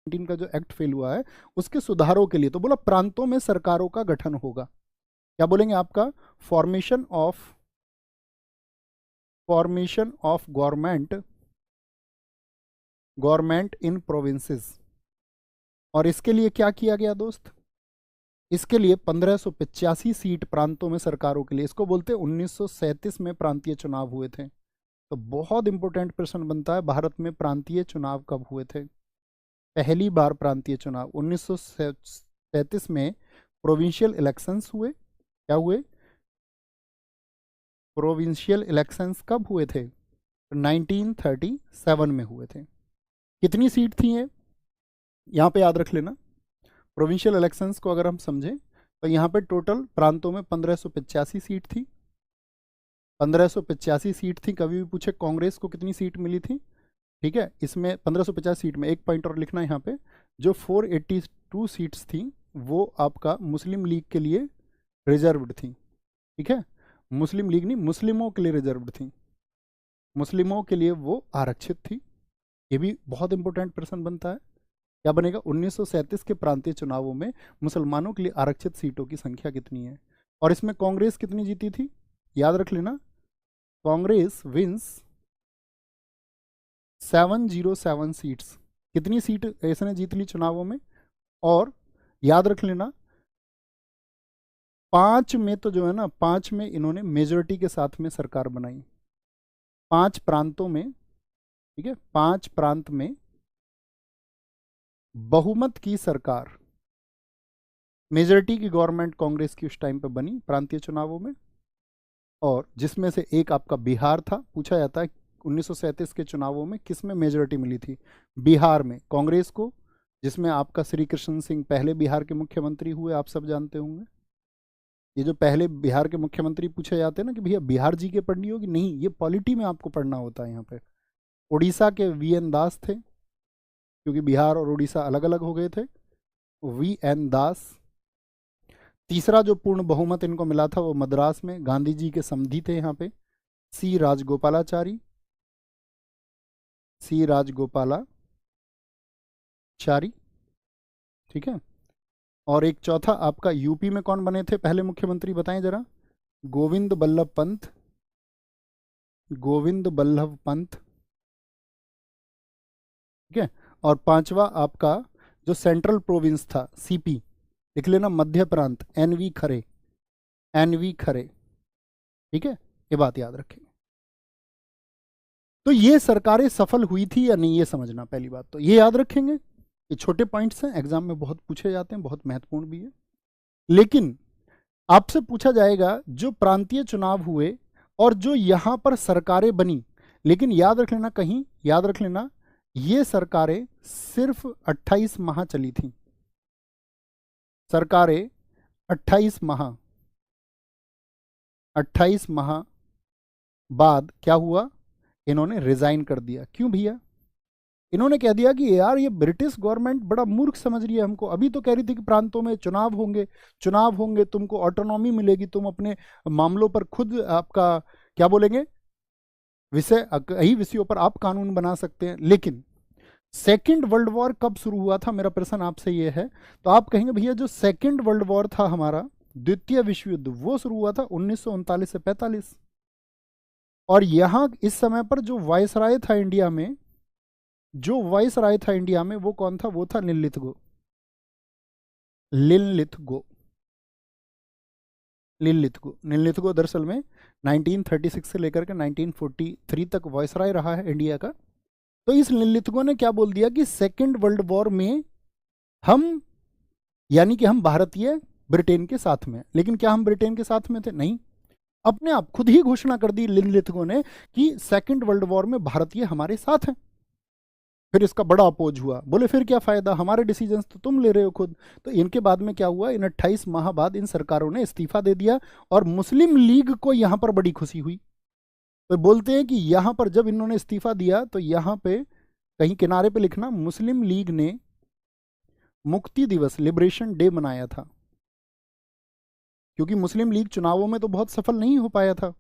19 का जो act fail हुआ है उसके सुधारों के लिए, तो बोला प्रांतों में सरकारों का गठन होगा। क्या बोलेंगे आपका? Formation of government in provinces. और इसके लिए क्या किया गया दोस्त? इसके लिए 1585 सीट प्रांतों में सरकारों के लिए, इसको बोलते हैं 1937 में प्रांतीय चुनाव हुए थे। तो बहुत इंपॉर्टेंट प्रश्न बनता है, भारत में प्रांतीय चुनाव कब हुए थे? पहली बार प्रांतीय चुनाव 1937 में प्रोविंशियल इलेक्शंस हुए। क्या हुए? प्रोविंशियल इलेक्शंस कब हुए थे? 1937 में हुए थे। कितनी सीट थी ये? यहाँ पे याद रख लेना, प्रोविंशियल इलेक्शंस को अगर हम समझें तो यहाँ पे टोटल प्रांतों में 1585 सीट थी। 1585 सीट थी। कभी भी पूछे कांग्रेस को कितनी सीट मिली थी, ठीक है, इसमें 1550 सीट में एक पॉइंट और लिखना है यहाँ पे, जो 482 सीट्स थी वो आपका मुस्लिम लीग के लिए रिजर्व्ड थी। ठीक है, मुस्लिम लीग नहीं, मुस्लिमों के लिए रिजर्व्ड थी, मुस्लिमों के लिए वो आरक्षित थी। ये भी बहुत इंपॉर्टेंट प्रश्न बनता है। क्या बनेगा? 1937 के प्रांतीय चुनावों में मुसलमानों के लिए आरक्षित सीटों की संख्या कितनी है? और इसमें कांग्रेस कितनी जीती थी? याद रख लेना, कांग्रेस विंस 707 सीट्स। कितनी सीट इसने जीत ली चुनावों में? और याद रख लेना, 5 में तो जो है ना, 5 में इन्होंने मेजोरिटी के साथ में सरकार बनाई। 5 प्रांतों में, ठीक है, 5 प्रांत में बहुमत की सरकार, मेजोरिटी की गवर्नमेंट कांग्रेस की उस टाइम पे बनी प्रांतीय चुनावों में। और जिसमें से एक आपका बिहार था। पूछा जाता है 1937 के चुनावों में किस में मेजोरिटी मिली थी? बिहार में कांग्रेस को, जिसमें आपका श्री कृष्ण सिंह पहले बिहार के मुख्यमंत्री हुए, आप सब जानते होंगे। ये जो पहले बिहार के मुख्यमंत्री पूछे जाते हैं ना कि भैया बिहार जी के पढ़नी होगी, नहीं, ये पॉलिटी में आपको पढ़ना होता है यहाँ पे। उड़ीसा के वीएन दास थे, क्योंकि बिहार और उड़ीसा अलग अलग हो गए थे, वीएन दास। तीसरा जो पूर्ण बहुमत इनको मिला था वो मद्रास में गांधी जी के समधी थे यहाँ पे, सी राजगोपालाचारी, सी राजगोपालाचारी। ठीक है, और एक चौथा आपका यूपी में कौन बने थे पहले मुख्यमंत्री, बताएं जरा? गोविंद बल्लभ पंत, गोविंद बल्लभ पंत। ठीक है, और पांचवा आपका जो सेंट्रल प्रोविंस था, सीपी, लिख लेना, मध्य प्रांत, एनवी खरे, एनवी खरे। ठीक है, ये बात याद रखें। तो ये सरकारें सफल हुई थी या नहीं, ये समझना पहली बात, तो ये याद रखेंगे। ये छोटे पॉइंट्स हैं, एग्जाम में बहुत पूछे जाते हैं, बहुत महत्वपूर्ण भी है। लेकिन आपसे पूछा जाएगा जो प्रांतीय चुनाव हुए और जो यहां पर सरकारें बनी, लेकिन याद रख लेना, कहीं याद रख लेना, ये सरकारें सिर्फ 28 माह चली थी। सरकारें 28 माह बाद क्या हुआ? इन्होंने रिजाइन कर दिया। क्यों भैया? इन्होंने कह दिया कि यार ये ब्रिटिश गवर्नमेंट बड़ा मूर्ख समझ रही है हमको। अभी तो कह रही थी कि प्रांतों में चुनाव होंगे, तुमको ऑटोनॉमी मिलेगी, तुम अपने मामलों पर खुद आपका क्या बोलेंगे कई विषयों पर आप कानून बना सकते हैं। लेकिन सेकेंड वर्ल्ड वॉर कब शुरू हुआ था, मेरा प्रश्न आपसे ये है। तो आप कहेंगे भैया जो सेकेंड वर्ल्ड वॉर था हमारा, द्वितीय विश्व युद्ध, वो शुरू हुआ था 1939 से 45। और यहां इस समय पर जो वायसराय था इंडिया में, जो वायसराय था इंडिया में, वो कौन था? वो था लिनलिथगो। लिनलिथगो, लिनलिथगो, लिनलिथगो दरअसल में 1936 से लेकर के 1943 तक वायसराय रहा है इंडिया का। तो इस लिनलिथगो ने क्या बोल दिया कि सेकेंड वर्ल्ड वॉर में हम, यानी कि हम भारतीय ब्रिटेन के साथ में। लेकिन क्या हम ब्रिटेन के साथ में थे? नहीं, अपने आप खुद ही घोषणा कर दी लिनलिथगो ने कि सेकेंड वर्ल्ड वॉर में भारतीय हमारे साथ हैं। फिर इसका बड़ा अपोज हुआ, बोले फिर क्या फायदा, हमारे डिसीजंस तो तुम ले रहे हो खुद। तो इनके बाद में क्या हुआ, इन 28 माह बाद इन सरकारों ने इस्तीफा दे दिया और मुस्लिम लीग को यहां पर बड़ी खुशी हुई। तो बोलते हैं कि यहां पर जब इन्होंने इस्तीफा दिया तो यहां पे कहीं किनारे पे लिखना, मुस्लिम लीग ने मुक्ति दिवस, लिबरेशन डे मनाया था। क्योंकि मुस्लिम लीग चुनावों में तो बहुत सफल नहीं हो पाया था।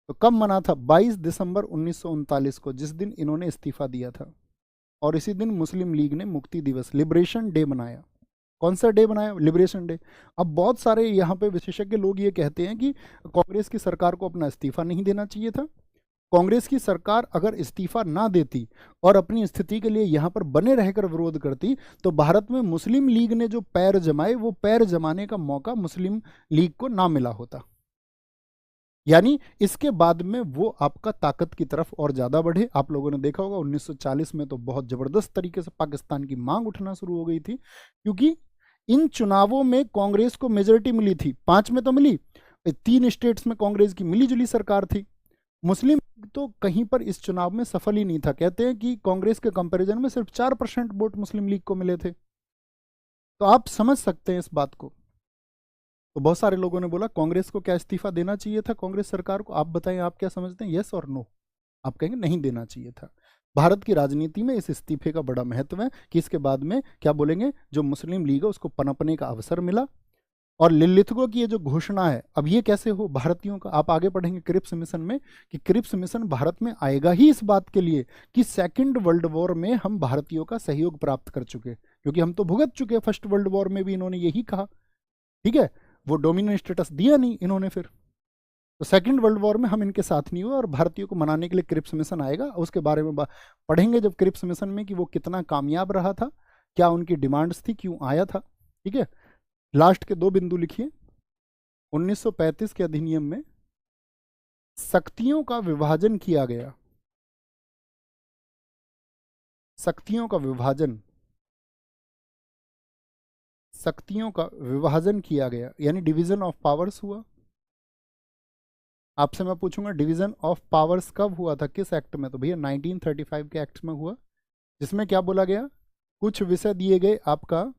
तो कब मना था? 22 दिसंबर 1939 को, जिस दिन इन्होंने इस्तीफा दिया था। और इसी दिन मुस्लिम लीग ने मुक्ति दिवस लिबरेशन डे मनाया। कौन सा डे बनाया? Liberation day. अब बहुत सारे यहाँ पे विशेषज्ञ लोग ये कहते हैं कि कांग्रेस की सरकार को अपना इस्तीफा नहीं देना चाहिए था। कांग्रेस की सरकार अगर इस्तीफा ना देती और अपनी स्थिति के लिए यहाँ पर बने रहकर विरोध करती तो भारत में मुस्लिम लीग ने जो पैर जमाए वो पैर जमाने का मौका मुस्लिम लीग को ना मिला होता। यानी इसके बाद में वो आपका ताकत की तरफ और ज़्यादा बढ़े। आप लोगों ने देखा होगा 1940 में तो बहुत ज़बरदस्त तरीके से पाकिस्तान की मांग उठना शुरू हो गई थी, क्योंकि इन चुनावों में कांग्रेस को मेजोरिटी मिली थी। 5 में तो मिली, 3 स्टेट्स में कांग्रेस की मिली जुली सरकार थी। मुस्लिम तो कहीं पर इस चुनाव में सफल ही नहीं था। कहते हैं कि कांग्रेस के कंपैरिजन में सिर्फ 4% वोट मुस्लिम लीग को मिले थे। तो आप समझ सकते हैं इस बात को। तो बहुत सारे लोगों ने बोला कांग्रेस को क्या इस्तीफा देना चाहिए था, कांग्रेस सरकार को? आप बताएं, आप क्या समझते हैं, यस और नो? आप कहेंगे नहीं देना चाहिए था। भारत की राजनीति में इस इस्तीफे का बड़ा महत्व है कि इसके बाद में क्या बोलेंगे, जो मुस्लिम लीग है उसको पनपने का अवसर मिला। और लिलिथगो की ये जो घोषणा है, अब ये कैसे हो भारतीयों का, आप आगे पढ़ेंगे क्रिप्स मिशन में कि क्रिप्स मिशन भारत में आएगा ही इस बात के लिए कि सेकंड वर्ल्ड वॉर में हम भारतीयों का सहयोग प्राप्त कर चुके, क्योंकि हम तो भुगत चुके। फर्स्ट वर्ल्ड वॉर में भी इन्होंने यही कहा, ठीक है, वो डोमिनेंट स्टेटस दिया नहीं इन्होंने। फिर तो सेकंड वर्ल्ड वॉर में हम इनके साथ नहीं हुए और भारतीयों को मनाने के लिए क्रिप्स मिशन आएगा। उसके बारे में पढ़ेंगे जब क्रिप्स मिशन में कि वो कितना कामयाब रहा था, क्या उनकी डिमांड्स थी, क्यों आया था। ठीक है, लास्ट के 2 बिंदु लिखिए। 1935 के अधिनियम में शक्तियों का विभाजन किया गया। शक्तियों का विभाजन, शक्तियों का विभाजन किया गया, यानी डिवीजन ऑफ पावर्स हुआ। आपसे मैं पूछूंगा डिवीजन ऑफ पावर्स कब हुआ था, किस एक्ट में? तो भैया 1935 के एक्ट में हुआ, जिसमें क्या बोला गया, कुछ विषय दिए गए आपका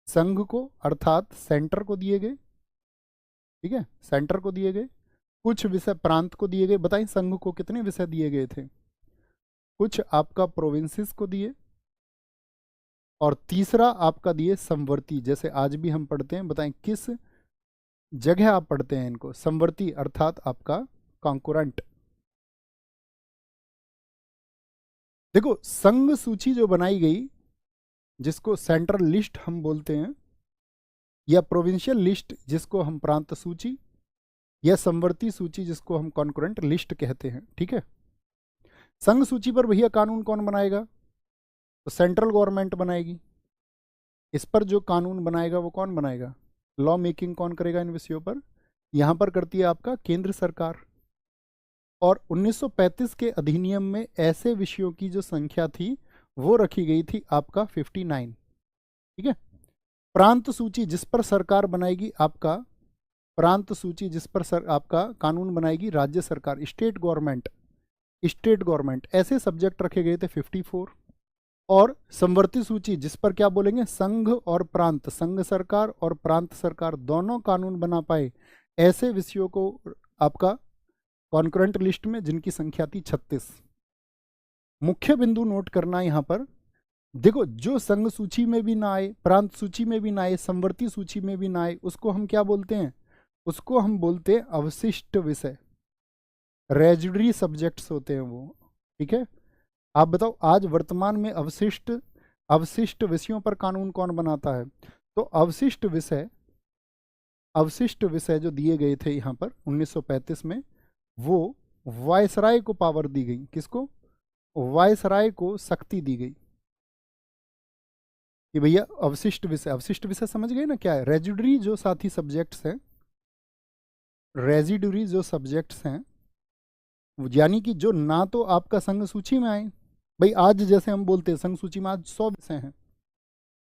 संघ को, अर्थात सेंटर को दिए गए। ठीक है, सेंटर को दिए गए। कुछ विषय प्रांत को दिए गए। बताइए संघ को कितने विषय दिए गए थे? कुछ आपका प्रोविंसेस को दिए, और तीसरा आपका दिए समवर्ती, जैसे आज भी हम पढ़ते हैं। बताएं किस जगह आप पढ़ते हैं इनको? समवर्ती अर्थात आपका कॉन्कुरेंट। देखो संघ सूची जो बनाई गई, जिसको सेंट्रल लिस्ट हम बोलते हैं, या प्रोविंशियल लिस्ट जिसको हम प्रांत सूची, या समवर्ती सूची जिसको हम कॉन्कुरेंट लिस्ट कहते हैं। ठीक है, संघ सूची पर भैया कानून कौन बनाएगा? तो सेंट्रल गवर्नमेंट बनाएगी। इस पर जो कानून बनाएगा वो कौन बनाएगा? लॉ मेकिंग कौन करेगा इन विषयों पर? यहाँ पर करती है आपका केंद्र सरकार। और 1935 के अधिनियम में ऐसे विषयों की जो संख्या थी वो रखी गई थी आपका 59। ठीक है, प्रांत सूची जिस पर सरकार बनाएगी आपका, प्रांत सूची जिस पर आपका कानून बनाएगी राज्य सरकार, स्टेट गवर्नमेंट, स्टेट गवर्नमेंट, ऐसे सब्जेक्ट रखे गए थे 54। और समवर्ती सूची जिस पर क्या बोलेंगे, संघ और प्रांत, संघ सरकार और प्रांत सरकार दोनों कानून बना पाए, ऐसे विषयों को आपका कॉन्करेंट लिस्ट में, जिनकी संख्या थी 36। मुख्य बिंदु नोट करना यहां पर, देखो जो संघ सूची में भी ना आए, प्रांत सूची में भी ना आए, समवर्ती सूची में भी ना आए, उसको हम क्या बोलते हैं? उसको हम बोलते हैं अवशिष्ट विषय, रेजिडरी सब्जेक्ट्स होते हैं वो। ठीक है, आप बताओ आज वर्तमान में अवशिष्ट विषयों पर कानून कौन बनाता है? तो अवशिष्ट विषय जो दिए गए थे यहाँ पर 1935 में, वो वायसराय को पावर दी गई। किसको? वायसराय को शक्ति दी गई कि भैया अवशिष्ट विषय समझ गए ना क्या है? रेजिडरी जो साथी सब्जेक्ट्स हैं, रेजिडरी जो सब्जेक्ट्स हैं, यानी कि जो ना तो आपका संघ सूची में आए। भाई आज जैसे हम बोलते हैं संघ सूची में आज 100 विषय हैं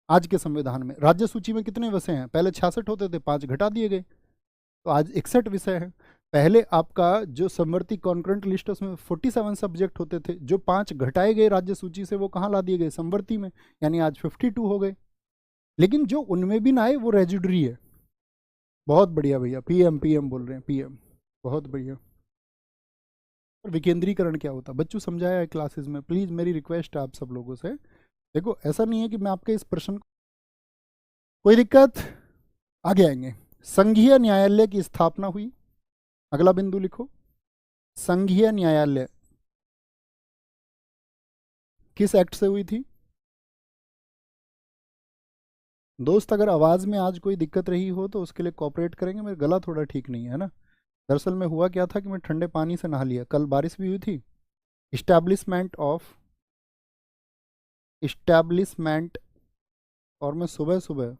आज के संविधान में। राज्य सूची में कितने विषय हैं? पहले 66 होते थे, 5 घटा दिए गए, तो आज 61 विषय हैं। पहले आपका जो समवर्ती कॉन्करेंट लिस्ट है उसमें 47 सब्जेक्ट होते थे, जो 5 घटाए गए राज्य सूची से वो कहाँ ला दिए गए? समवर्ती में, यानी आज 52 हो गए। लेकिन जो उनमें भी ना आए वो रेजिडरी है। बहुत बढ़िया भैया, पीएम बोल रहे हैं, पीएम, बहुत बढ़िया। विकेंद्रीकरण क्या होता है बच्चों समझाया है क्लासेस में। प्लीज मेरी रिक्वेस्ट है आप सब लोगों से, देखो ऐसा नहीं है कि मैं आपके इस प्रश्न को, कोई दिक्कत, आगे आएंगे। संघीय न्यायालय की स्थापना हुई। अगला बिंदु लिखो, संघीय न्यायालय। किस एक्ट से हुई थी? दोस्त अगर आवाज़ में आज कोई दिक्कत रही हो तो उसके लिए कोऑपरेट करेंगे, मेरा गला थोड़ा ठीक नहीं है ना। दरअसल में हुआ क्या था कि मैं ठंडे पानी से नहा लिया, कल बारिश भी हुई थी। इस्टेब्लिशमेंट और मैं सुबह सुबह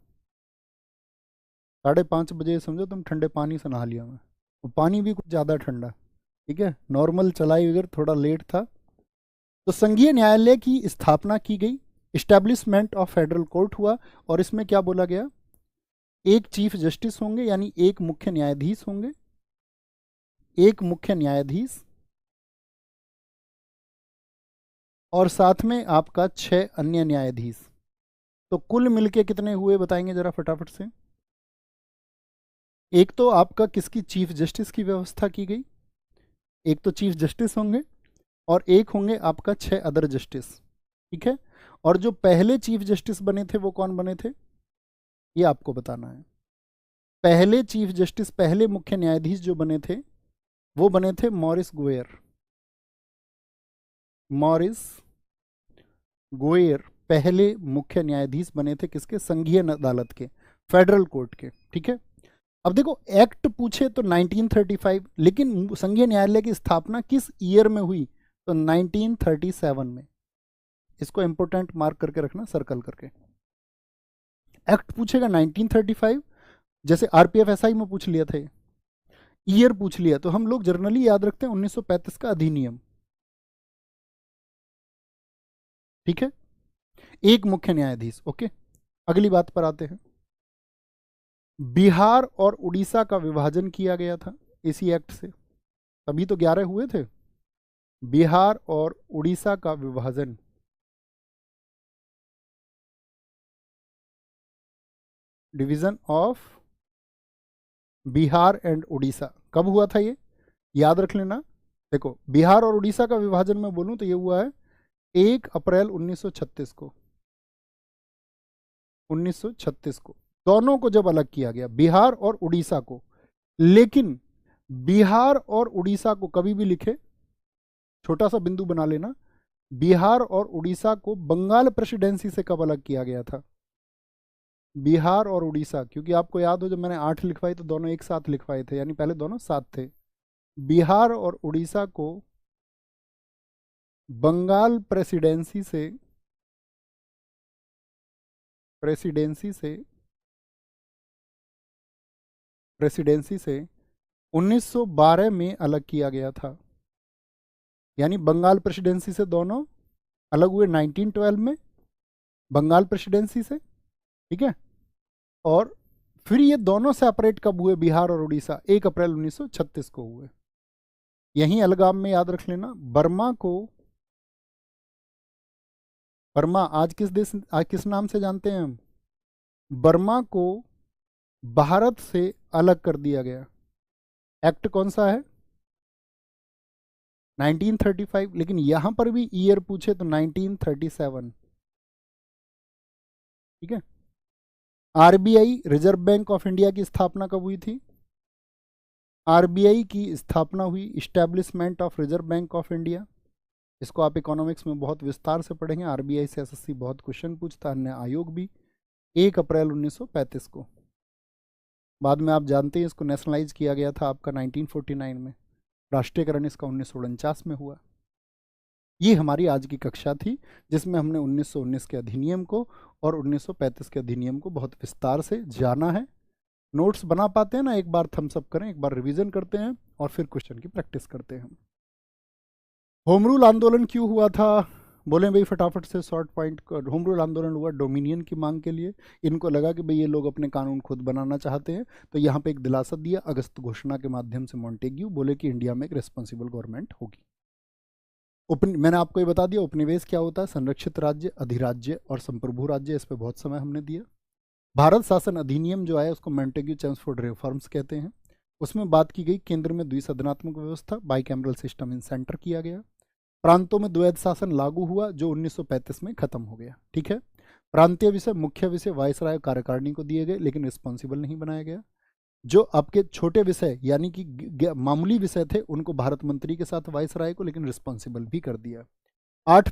5:30 बजे समझो तुम ठंडे पानी से नहा लिया मैं, वो पानी भी कुछ ज़्यादा ठंडा, ठीक है, नॉर्मल चलाई वगैरह, थोड़ा लेट था। तो संघीय न्यायालय की स्थापना की गई, इस्टेब्लिशमेंट ऑफ फेडरल कोर्ट हुआ, और इसमें क्या बोला गया, एक चीफ जस्टिस होंगे यानी एक मुख्य न्यायाधीश होंगे, एक मुख्य न्यायाधीश, और साथ में आपका 6 अन्य न्यायाधीश। तो कुल मिलके कितने हुए बताएंगे जरा फटाफट से? एक तो आपका किसकी, चीफ जस्टिस की व्यवस्था की गई, एक तो चीफ जस्टिस होंगे, और एक होंगे आपका 6 अदर जस्टिस, ठीक है। और जो पहले चीफ जस्टिस बने थे वो कौन बने थे, ये आपको बताना है। पहले चीफ जस्टिस, पहले मुख्य न्यायाधीश जो बने थे वो बने थे मॉरिस गोयर पहले मुख्य न्यायाधीश बने थे, किसके, संघीय अदालत के, फेडरल कोर्ट के, ठीक है। अब देखो एक्ट पूछे तो 1935, लेकिन संघीय न्यायालय की स्थापना किस ईयर में हुई, तो 1937 में। इसको इंपोर्टेंट मार्क करके रखना, सर्कल करके। एक्ट पूछेगा 1935, जैसे आरपीएफएसआई में पूछ लिया था, ईयर पूछ लिया, तो हम लोग जनरली याद रखते हैं 1935 का अधिनियम, ठीक है। एक मुख्य न्यायाधीश, ओके। अगली बात पर आते हैं। बिहार और उड़ीसा का विभाजन किया गया था इसी एक्ट से, तभी तो 11 हुए थे। बिहार और उड़ीसा का विभाजन, division of Bihar and Orissa, कब हुआ था ये, याद रख लेना। देखो बिहार और उड़ीसा का विभाजन मैं बोलूं तो ये हुआ है 1 अप्रैल 1936 को, 1936 को दोनों को जब अलग किया गया, बिहार और उड़ीसा को। लेकिन बिहार और उड़ीसा को कभी भी लिखे, छोटा सा बिंदु बना लेना, बिहार और उड़ीसा को बंगाल प्रेसिडेंसी से कब अलग किया गया था, बिहार और उड़ीसा, क्योंकि आपको याद हो जब मैंने 8 लिखवाई तो दोनों एक साथ लिखवाए थे, यानी पहले दोनों साथ थे। बिहार और उड़ीसा को बंगाल प्रेसिडेंसी से प्रेसिडेंसी से प्रेसिडेंसी से 1912 में अलग किया गया था, यानी बंगाल प्रेसिडेंसी से दोनों अलग हुए 1912 में, बंगाल प्रेसिडेंसी से, ठीक है। और फिर ये दोनों सेपरेट कब हुए, बिहार और उड़ीसा, 1 अप्रैल 1936 को हुए। यहीं अलगाम में याद रख लेना, बर्मा आज किस देश, आज किस नाम से जानते हैं हम, बर्मा को भारत से अलग कर दिया गया। एक्ट कौन सा है, 1935, लेकिन यहां पर भी ईयर पूछे तो 1937, ठीक है। RBI, reserve bank of India की स्थापना कब हुई थी, आरबीआई की स्थापना हुई, establishment of reserve bank of India. इसको आप इकोनॉमिक्स में बहुत विस्तार से पढ़ेंगे, आरबीआई से एसएससी बहुत क्वेश्चन पूछता है, अन्य आयोग भी, 1 अप्रैल 1935 को। बाद में आप जानते हैं इसको नेशनलाइज किया गया था आपका 1949 में, राष्ट्रीयकरण इसका 1949 में हुआ। ये हमारी आज की कक्षा थी जिसमें हमने 1919 के अधिनियम को और 1935 के अधिनियम को बहुत विस्तार से जाना है। नोट्स बना पाते हैं ना, एक बार थम्स अप करें, एक बार रिवीजन करते हैं और फिर क्वेश्चन की प्रैक्टिस करते हैं। होम रूल आंदोलन क्यों हुआ था, बोले भाई फटाफट से शॉर्ट पॉइंट। होम रूल आंदोलन हुआ डोमिनियन की मांग के लिए, इनको लगा कि भाई ये लोग अपने कानून खुद बनाना चाहते हैं, तो यहाँ पे एक दिलासा दिया अगस्त घोषणा के माध्यम से, मॉन्टेग्यू बोले कि इंडिया में एक रिस्पॉन्सिबल गवर्नमेंट होगी। मैंने आपको ये बता दिया उपनिवेश क्या होता है, संरक्षित राज्य, अधिराज्य और संप्रभु राज्य, इस पर बहुत समय हमने दिया। भारत शासन अधिनियम जो आया उसको मॉन्टेग्यू चेम्सफोर्ड रिफॉर्म्स कहते हैं। उसमें बात की गई केंद्र में द्विसदनात्मक व्यवस्था, बाइकैमरल सिस्टम इन सेंटर किया गया। प्रांतों में द्वैध शासन लागू हुआ जो 1935 में खत्म हो गया, ठीक है। प्रांतीय विषय, मुख्य विषय वायसराय कार्यकारिणी को दिए गए लेकिन रिस्पॉन्सिबल नहीं बनाया गया। जो आपके छोटे विषय यानी कि मामूली विषय थे उनको भारत मंत्री के साथ वायसराय को लेकिन रिस्पॉन्सिबल भी कर दिया। 8